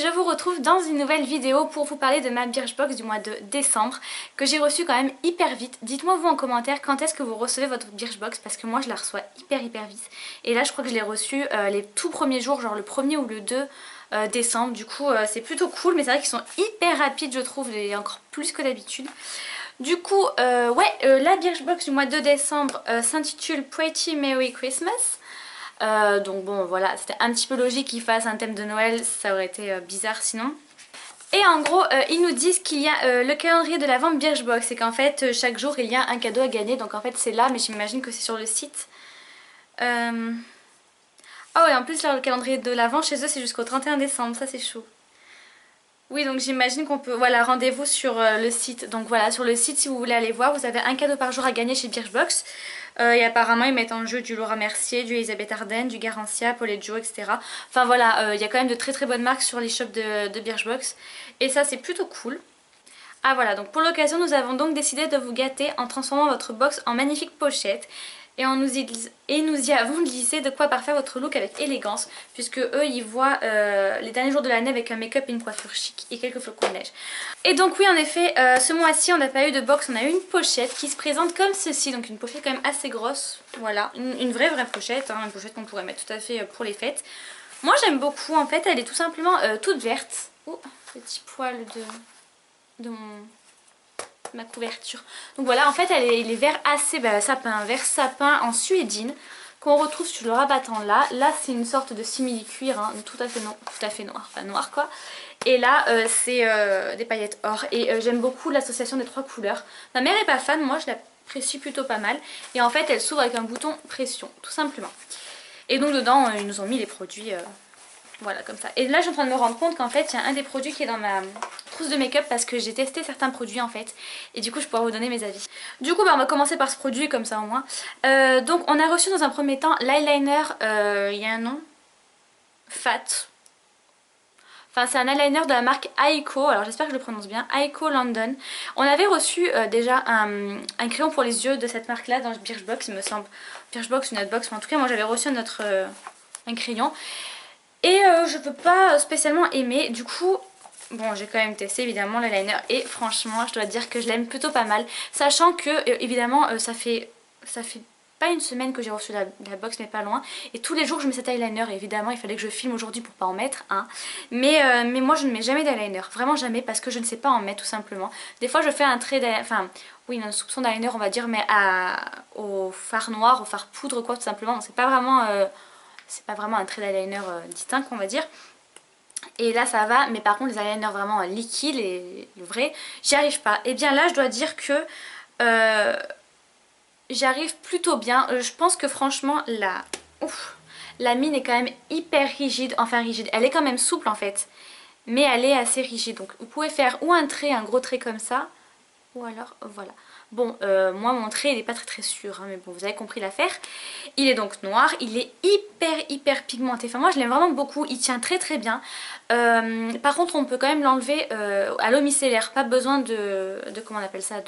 je vous retrouve dans une nouvelle vidéo pour vous parler de ma Birchbox du mois de décembre que j'ai reçue quand même hyper vite. Dites-moi vous en commentaire quand est-ce que vous recevez votre Birchbox parce que moi je la reçois hyper vite. Et là je crois que je l'ai reçue les tout premiers jours, genre le 1er ou le 2 décembre. Du coup c'est plutôt cool, mais c'est vrai qu'ils sont hyper rapides je trouve, et encore plus que d'habitude. Du coup, la Birchbox du mois de décembre s'intitule Pretty Merry Christmas. Donc bon voilà, c'était un petit peu logique qu'ils fassent un thème de Noël, ça aurait été bizarre sinon. Et en gros ils nous disent qu'il y a le calendrier de la vente Birchbox et qu'en fait chaque jour il y a un cadeau à gagner. Donc en fait c'est là, mais j'imagine que c'est sur le site. Ah ouais, en plus là, le calendrier de l'avant chez eux c'est jusqu'au 31 décembre, ça c'est chaud. Oui, donc j'imagine qu'on peut... Voilà, rendez-vous sur le site. Donc voilà, sur le site, si vous voulez aller voir, vous avez un cadeau par jour à gagner chez Birchbox. Et apparemment, ils mettent en jeu du Laura Mercier, du Elisabeth Arden, du Garancia, Paul et Joe, etc. Enfin voilà, il y a quand même de très bonnes marques sur les shops de Birchbox. Et ça, c'est plutôt cool. Ah voilà, donc pour l'occasion, nous avons donc décidé de vous gâter en transformant votre box en magnifique pochette. Et nous y avons glissé de quoi parfaire votre look avec élégance, puisque eux ils voient les derniers jours de l'année avec un make-up et une coiffure chic et quelques flocons de neige. Et donc oui en effet, ce mois-ci on n'a pas eu de box, on a eu une pochette qui se présente comme ceci, donc une pochette quand même assez grosse, voilà, une vraie pochette, hein, une pochette qu'on pourrait mettre tout à fait pour les fêtes. Moi j'aime beaucoup, en fait elle est tout simplement toute verte. Oh, petit poil de ma couverture. Donc voilà, en fait elle est les verts assez sapin, vert sapin en suédine qu'on retrouve sur le rabattant là. Là c'est une sorte de simili cuir, hein, tout à fait noir, enfin noir quoi. Et là c'est des paillettes or et j'aime beaucoup l'association des trois couleurs. Ma mère est pas fan, moi je l'apprécie plutôt pas mal. Et en fait elle s'ouvre avec un bouton pression, tout simplement. Et donc dedans ils nous ont mis les produits... Voilà, comme ça. Et là, je suis en train de me rendre compte qu'en fait, il y a un des produits qui est dans ma trousse de make-up parce que j'ai testé certains produits en fait. Et du coup, je pourrais vous donner mes avis. Du coup, on va commencer par ce produit, comme ça au moins. Donc, on a reçu dans un premier temps l'eyeliner, il y a un nom, Fat. Enfin, c'est un eyeliner de la marque Aiko, alors j'espère que je le prononce bien, Aiko London. On avait reçu déjà un crayon pour les yeux de cette marque-là dans Birchbox, il me semble. Birchbox ou Notebox, mais en tout cas, moi j'avais reçu un crayon. Et je peux pas spécialement aimer, du coup, bon j'ai quand même testé évidemment l'eyeliner et franchement je dois dire que je l'aime plutôt pas mal. Sachant que évidemment ça fait pas une semaine que j'ai reçu la box mais pas loin. Et tous les jours je mets cet eyeliner et évidemment il fallait que je filme aujourd'hui pour pas en mettre un. Mais moi je ne mets jamais d'eyeliner, vraiment jamais parce que je ne sais pas en mettre tout simplement. Des fois je fais un trait d'eyeliner, enfin oui un soupçon d'eyeliner on va dire mais au fard noir, au fard poudre quoi tout simplement. C'est pas vraiment un trait d'eyeliner distinct on va dire. Et là ça va, mais par contre les eyeliners vraiment liquides, le vrai, j'y arrive pas. Et bien là je dois dire que j'y arrive plutôt bien. Je pense que franchement la mine est quand même hyper rigide, enfin rigide, elle est quand même souple en fait. Mais elle est assez rigide, donc vous pouvez faire ou un gros trait comme ça, ou alors voilà. Bon, moi mon trait il n'est pas très sûr, hein, mais bon vous avez compris l'affaire. Il est donc noir, il est hyper pigmenté. Enfin moi je l'aime vraiment beaucoup, il tient très bien. Par contre on peut quand même l'enlever à l'eau micellaire, pas besoin de comment on appelle ça,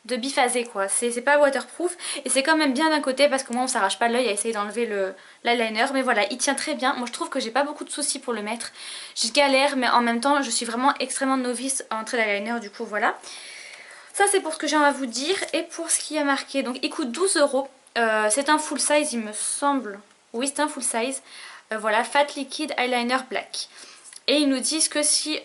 de biphasé quoi. C'est pas waterproof et c'est quand même bien d'un côté parce que moi on s'arrache pas l'œil à essayer d'enlever l'eyeliner. Mais voilà, il tient très bien. Moi je trouve que j'ai pas beaucoup de soucis pour le mettre. Je galère mais en même temps je suis vraiment extrêmement novice en trait d'eyeliner, du coup voilà. Ça c'est pour ce que j'ai à vous dire. Et pour ce qui a marqué, donc il coûte 12 €. C'est un full size il me semble. Oui c'est un full size. Voilà, Fat Liquid Eyeliner Black. Et ils nous disent que si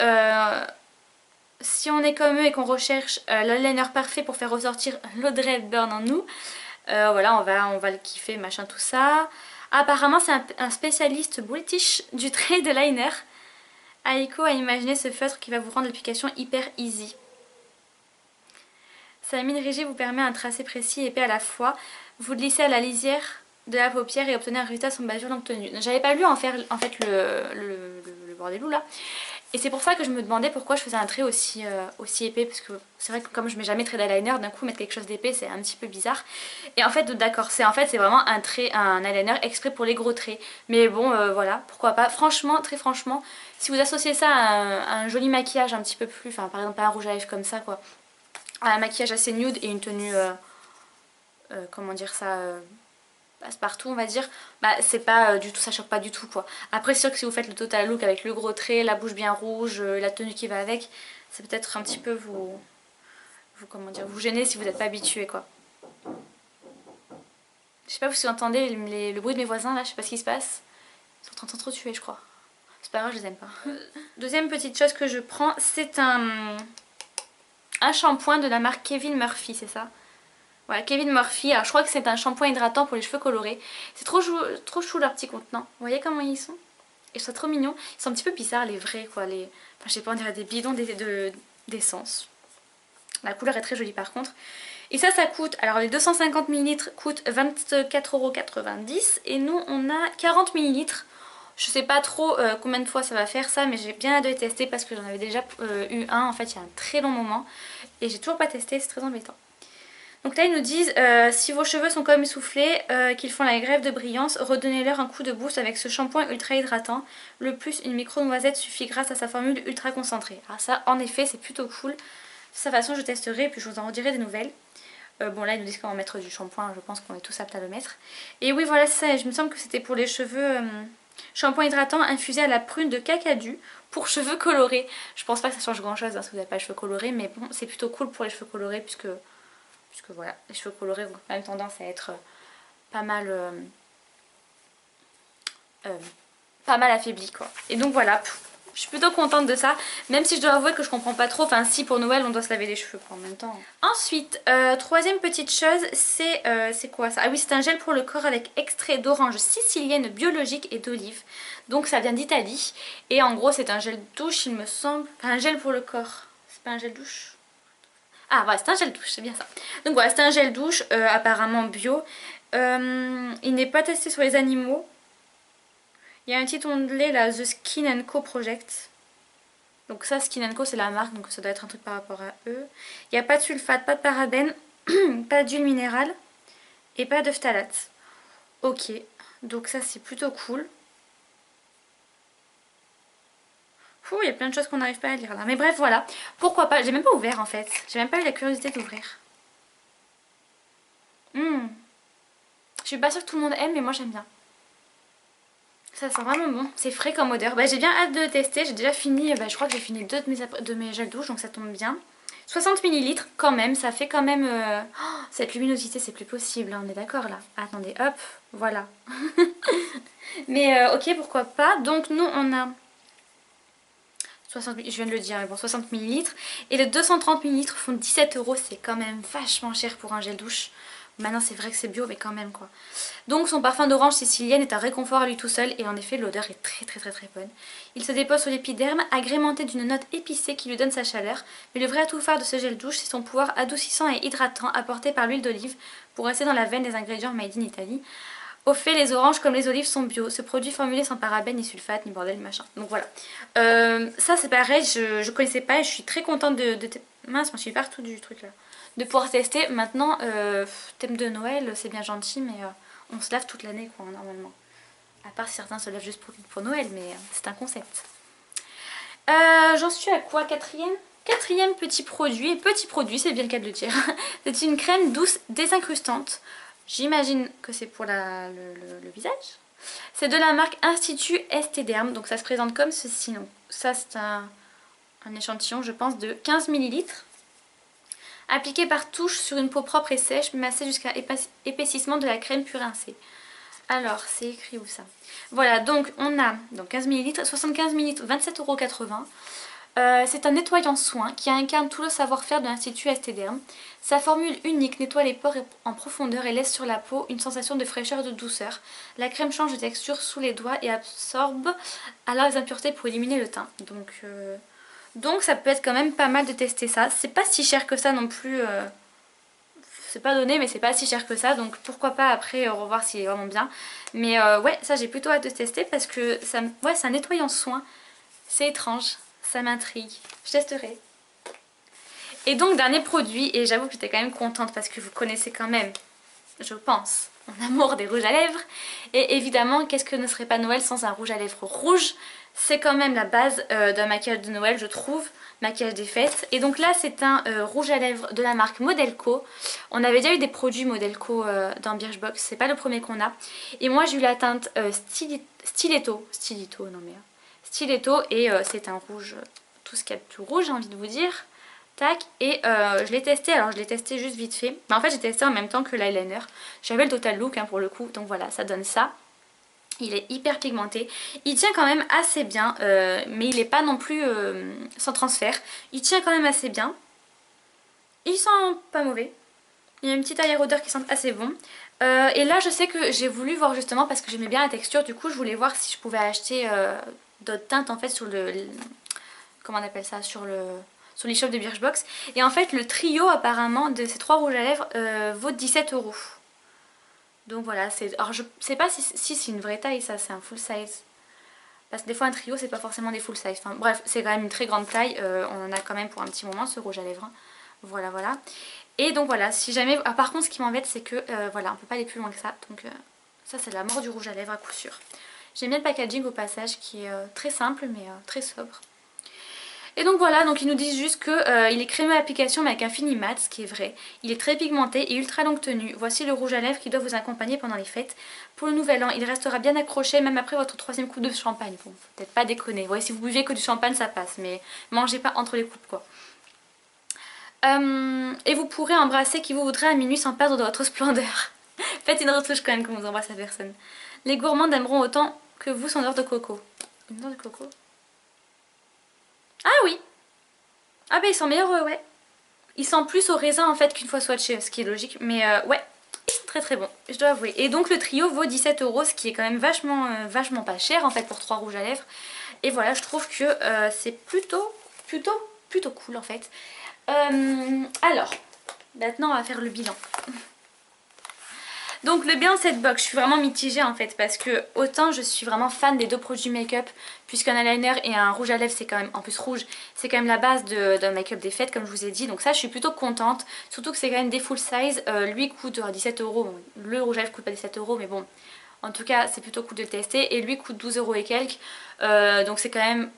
on est comme eux et qu'on recherche l'eyeliner parfait pour faire ressortir l'Audrey Hepburn en nous, voilà on va le kiffer machin tout ça. Apparemment c'est un spécialiste british du trait de liner. Aiko a imaginé ce feutre qui va vous rendre l'application hyper easy. Sa mine rigide vous permet un tracé précis et épais à la fois. Vous glissez à la lisière de la paupière et obtenez un résultat sans bavure longue tenue. J'avais pas lu en fait le bordelou là. Et c'est pour ça que je me demandais pourquoi je faisais un trait aussi épais. Parce que c'est vrai que comme je mets jamais trait d'eyeliner, d'un coup mettre quelque chose d'épais c'est un petit peu bizarre. Et en fait d'accord, c'est vraiment un eyeliner exprès pour les gros traits. Mais bon voilà, pourquoi pas. Franchement, très franchement, si vous associez ça à un joli maquillage un petit peu plus, enfin par exemple pas un rouge à lèvres comme ça quoi, un maquillage assez nude et une tenue comment dire ça, passe-partout on va dire, bah c'est pas du tout, ça choque pas du tout quoi. Après c'est sûr que si vous faites le total look avec le gros trait, la bouche bien rouge, la tenue qui va avec, ça peut être un petit peu comment dire, vous gêner si vous n'êtes pas habitué quoi. Je sais pas si vous entendez le bruit de mes voisins là, je sais pas ce qui se passe. Ils sont en train de s'entretuer je crois. C'est pas grave, je les aime pas. Deuxième petite chose que je prends, c'est un shampoing de la marque Kevin Murphy, c'est ça? Voilà, Kevin Murphy. Alors je crois que c'est un shampoing hydratant pour les cheveux colorés. C'est trop chou leur petit contenant. Vous voyez comment ils sont? Et je trouve ça trop mignon. Ils sont un petit peu bizarres les vrais quoi. Enfin je sais pas, on dirait des bidons d'essence. La couleur est très jolie par contre. Et ça coûte, alors les 250 ml coûtent 24,90 € et nous on a 40 ml. Je sais pas trop combien de fois ça va faire ça, mais j'ai bien hâte de les tester parce que j'en avais déjà eu un en fait il y a un très long moment. Et j'ai toujours pas testé, c'est très embêtant. Donc là ils nous disent si vos cheveux sont comme essoufflés, qu'ils font la grève de brillance, redonnez-leur un coup de boost avec ce shampoing ultra hydratant. Le plus une micro noisette suffit grâce à sa formule ultra concentrée. Alors ça en effet c'est plutôt cool. De toute façon je testerai et puis je vous en redirai des nouvelles. Bon là ils nous disent qu'on va mettre du shampoing, je pense qu'on est tous aptes à le mettre. Et oui voilà ça, je me semble que c'était pour les cheveux shampoing hydratant infusé à la prune de cacadu pour cheveux colorés. Je pense pas que ça change grand chose hein, si vous n'avez pas les cheveux colorés, mais bon c'est plutôt cool pour les cheveux colorés puisque voilà, les cheveux colorés ont quand même tendance à être pas mal affaiblis quoi. Et donc voilà, je suis plutôt contente de ça, même si je dois avouer que je comprends pas trop, enfin si pour Noël on doit se laver les cheveux en même temps. Ensuite, troisième petite chose, c'est quoi ça? Ah oui, c'est un gel pour le corps avec extrait d'orange sicilienne biologique et d'olive. Donc ça vient d'Italie et en gros c'est un gel douche il me semble, enfin un gel pour le corps, c'est pas un gel douche? Ah voilà, c'est un gel douche, c'est bien ça. Donc voilà, c'est un gel douche apparemment bio. Il n'est pas testé sur les animaux. Il y a un petit onglet là, The Skin Co Project. Donc ça, Skin Co c'est la marque, donc ça doit être un truc par rapport à eux. Il n'y a pas de sulfate, pas de parabènes, pas d'huile minérale et pas de phtalate. Ok, donc ça c'est plutôt cool. Ouh, il y a plein de choses qu'on n'arrive pas à lire là. Mais bref, voilà. Pourquoi pas. J'ai même pas ouvert en fait. J'ai même pas eu la curiosité d'ouvrir. Je suis pas sûre que tout le monde aime, mais moi j'aime bien. Ça sent vraiment bon. C'est frais comme odeur. Bah, j'ai bien hâte de le tester. J'ai déjà fini. Bah, je crois que j'ai fini 2 de mes gels douche, donc ça tombe bien. 60 ml quand même. Ça fait quand même... Oh, cette luminosité, c'est plus possible. Hein, on est d'accord là. Attendez, hop. Voilà. Mais ok, pourquoi pas. Donc nous, on a... 60, je viens de le dire, mais bon, 60 ml. Et les 230 ml font 17 €. C'est quand même vachement cher pour un gel douche. Maintenant c'est vrai que c'est bio mais quand même quoi. Donc son parfum d'orange sicilienne est un réconfort à lui tout seul et en effet l'odeur est très bonne. Il se dépose sur l'épiderme agrémenté d'une note épicée qui lui donne sa chaleur. Mais le vrai atout phare de ce gel douche c'est son pouvoir adoucissant et hydratant apporté par l'huile d'olive pour rester dans la veine des ingrédients made in Italy. Au fait les oranges comme les olives sont bio. Ce produit formulé sans parabènes ni sulfate ni bordel machin. Donc voilà. Ça c'est pareil, je connaissais pas et je suis très contente de... Mince, je suis partout du truc là. De pouvoir tester. Maintenant, thème de Noël, c'est bien gentil, mais on se lave toute l'année quoi, normalement. À part si certains se lavent juste pour Noël, mais c'est un concept. J'en suis à quoi? Quatrième petit produit, et petit produit, c'est bien le cas de le dire. C'est une crème douce désincrustante. J'imagine que c'est pour le visage. C'est de la marque Institut Esthederm, donc ça se présente comme ceci. Donc, ça c'est un échantillon, je pense, de 15 ml. Appliqué par touche sur une peau propre et sèche, massé jusqu'à épaississement de la crème pure rincée. Alors, c'est écrit où ça? Voilà, donc on a donc 15 ml, 75 ml, 27,80 €. C'est un nettoyant soin qui incarne tout le savoir-faire de l'Institut Esthederm. Sa formule unique nettoie les pores en profondeur et laisse sur la peau une sensation de fraîcheur et de douceur. La crème change de texture sous les doigts et absorbe alors les impuretés pour éliminer le teint. Donc ça peut être quand même pas mal de tester ça. C'est pas si cher que ça non plus. C'est pas donné mais c'est pas si cher que ça. Donc pourquoi pas après revoir s'il est vraiment bien. Mais ouais ça j'ai plutôt hâte de tester parce que ça, ouais, c'est un nettoyant soin. C'est étrange. Ça m'intrigue. Je testerai. Et donc dernier produit. Et j'avoue que j'étais quand même contente parce que vous connaissez quand même, je pense, mon amour des rouges à lèvres. Et évidemment qu'est-ce que ne serait pas Noël sans un rouge à lèvres rouge. c'est quand même la base d'un maquillage de Noël, je trouve, maquillage des fêtes. Et donc là c'est un rouge à lèvres de la marque Modelco. On avait déjà eu des produits Modelco dans Birchbox, c'est pas le premier qu'on a. Et moi j'ai eu la teinte Stiletto, non mais Stiletto, et c'est un rouge, tout ce qu'il y a de plus rouge j'ai envie de vous dire. Tac, et je l'ai testé, alors je l'ai testé juste vite fait. Mais en fait j'ai testé en même temps que l'eyeliner. J'avais le total look hein, pour le coup, donc voilà, ça donne ça. Il est hyper pigmenté, il tient quand même assez bien, mais il n'est pas non plus sans transfert. Il tient quand même assez bien, il sent pas mauvais, il y a une petite arrière-odeur qui sent assez bon. Et là je sais que j'ai voulu voir justement parce que j'aimais bien la texture, du coup je voulais voir si je pouvais acheter d'autres teintes en fait sur le... Comment on appelle ça, sur l'e-shop de Birchbox. Et en fait le trio apparemment de ces 3 rouges à lèvres vaut 17 €. Donc voilà, alors je sais pas si c'est une vraie taille ça, c'est un full size. Parce que des fois un trio c'est pas forcément des full size. Enfin bref, c'est quand même une très grande taille, on en a quand même pour un petit moment ce rouge à lèvres. Voilà voilà. Et donc voilà, si jamais... Ah, par contre ce qui m'embête c'est que voilà, on peut pas aller plus loin que ça. Donc ça c'est la mort du rouge à lèvres à coup sûr. J'aime bien le packaging au passage qui est très simple mais très sobre. Et donc voilà, donc ils nous disent juste que il est crémeux à application mais avec un fini mat, ce qui est vrai. Il est très pigmenté et ultra longue tenue. Voici le rouge à lèvres qui doit vous accompagner pendant les fêtes. Pour le nouvel an, il restera bien accroché même après votre 3e coupe de champagne. Bon, faut peut-être pas déconner. Vous voyez, si vous buvez que du champagne ça passe, mais mangez pas entre les coupes quoi. Et vous pourrez embrasser qui vous voudrez à minuit sans perdre de votre splendeur. Faites une retouche quand même quand vous embrassez la personne. Les gourmands aimeront autant que vous son odeur de coco. Une odeur de coco? Ah oui! Ah bah ils sont meilleurs, ouais. Ils sentent plus au raisin en fait qu'une fois swatché, ce qui est logique. Mais ouais, très très bon, je dois avouer. Et donc le trio vaut 17 €, ce qui est quand même vachement pas cher en fait pour 3 rouges à lèvres. Et voilà, je trouve que c'est plutôt cool en fait. Alors, maintenant on va faire le bilan. Donc le bilan de cette box, je suis vraiment mitigée en fait parce que autant je suis vraiment fan des 2 produits make-up puisqu'un eyeliner et un rouge à lèvres c'est quand même, en plus rouge, c'est quand même la base d'un make-up des fêtes comme je vous ai dit. Donc ça je suis plutôt contente, surtout que c'est quand même des full size, lui coûte 17 €, bon, le rouge à lèvres coûte pas 17 € mais bon, en tout cas c'est plutôt cool de le tester et lui coûte 12 € et quelques, donc c'est quand même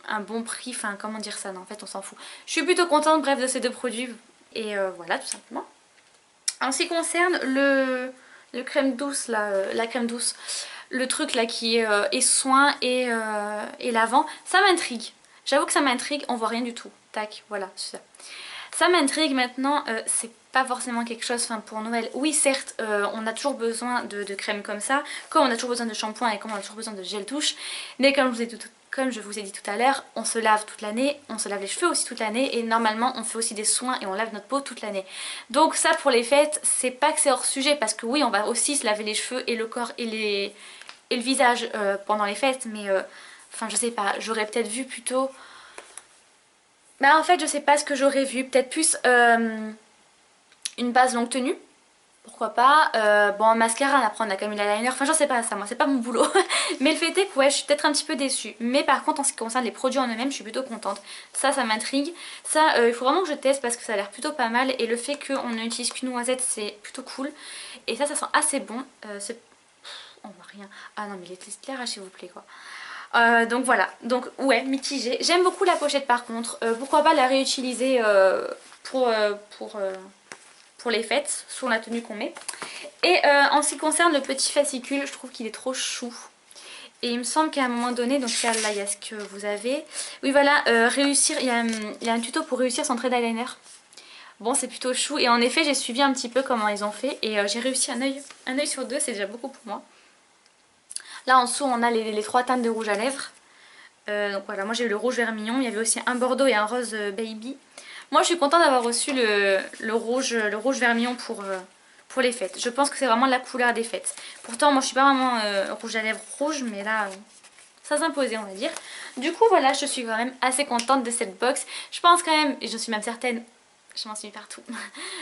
un bon prix, enfin comment dire ça, non en fait on s'en fout. Je suis plutôt contente bref de ces 2 produits et voilà tout simplement. En ce qui concerne le crème douce là, la crème douce, le truc là qui est soin et lavant, ça m'intrigue. J'avoue que ça m'intrigue, on voit rien du tout. Tac, voilà, c'est ça. Ça m'intrigue maintenant, c'est pas forcément quelque chose pour Noël. Oui certes, on a toujours besoin de crème comme ça, comme on a toujours besoin de shampoing et comme on a toujours besoin de gel douche, mais comme je vous ai dit tout à l'heure, on se lave toute l'année, on se lave les cheveux aussi toute l'année et normalement on fait aussi des soins et on lave notre peau toute l'année. Donc ça pour les fêtes, c'est pas que c'est hors sujet parce que oui on va aussi se laver les cheveux et le corps et le visage pendant les fêtes, mais enfin je sais pas, j'aurais peut-être vu plutôt... Bah en fait je sais pas ce que j'aurais vu, peut-être plus une base longue tenue. Pourquoi pas, bon en mascara après on a quand même l'eyeliner, enfin j'en sais pas ça moi, c'est pas mon boulot. Mais le fait est que ouais je suis peut-être un petit peu déçue. Mais par contre en ce qui concerne les produits en eux-mêmes je suis plutôt contente. Ça m'intrigue, ça il faut vraiment que je teste parce que ça a l'air plutôt pas mal. Et le fait qu'on n'utilise qu'une noisette c'est plutôt cool. Et ça sent assez bon, on voit rien. Ah non mais les éclairages s'il vous plaît quoi. Donc voilà, donc ouais mitigé. J'aime beaucoup la pochette par contre, pourquoi pas la réutiliser pour les fêtes, sur la tenue qu'on met. Et en ce qui concerne le petit fascicule, je trouve qu'il est trop chou. Et il me semble qu'à un moment donné, donc là il y a ce que vous avez. Oui voilà, réussir, il y a un tuto pour réussir son trait d'eyeliner. Bon c'est plutôt chou et en effet j'ai suivi un petit peu comment ils ont fait et j'ai réussi un œil sur 2, c'est déjà beaucoup pour moi. Là en dessous on a les 3 teintes de rouge à lèvres. Donc voilà, moi j'ai eu le rouge vermillon, il y avait aussi un bordeaux et un rose baby. Moi je suis contente d'avoir reçu le rouge vermillon pour les fêtes. Je pense que c'est vraiment la couleur des fêtes. Pourtant moi je suis pas vraiment rouge à lèvres rouge, mais là ça s'imposait on va dire. Du coup voilà, je suis quand même assez contente de cette box. Je pense quand même, et je suis même certaine, je m'en suis partout,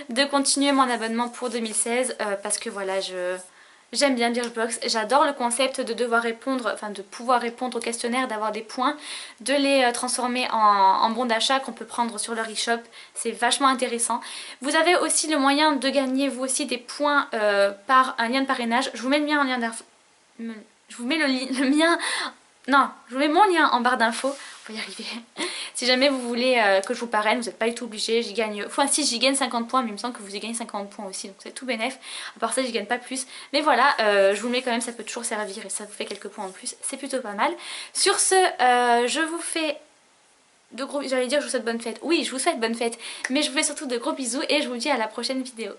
de continuer mon abonnement pour 2016 parce que voilà j'aime bien Birchbox, j'adore le concept de devoir répondre, enfin de pouvoir répondre au questionnaire, d'avoir des points, de les transformer en bons d'achat qu'on peut prendre sur leur e-shop, c'est vachement intéressant. Vous avez aussi le moyen de gagner vous aussi des points par un lien de parrainage, je vous mets le mien en lien je vous mets le mien Non, je vous mets mon lien en barre d'infos. On va y arriver. Si jamais vous voulez que je vous parraine, vous n'êtes pas du tout obligé. J'y gagne. Enfin, si j'y gagne 50 points, mais il me semble que vous y gagnez 50 points aussi. Donc c'est tout bénef. À part ça, j'y gagne pas plus. Mais voilà, je vous le mets quand même, ça peut toujours servir et ça vous fait quelques points en plus. C'est plutôt pas mal. Sur ce, je vous fais de gros. J'allais dire, je vous souhaite bonne fête. Oui, je vous souhaite bonne fête. Mais je vous fais surtout de gros bisous et je vous dis à la prochaine vidéo.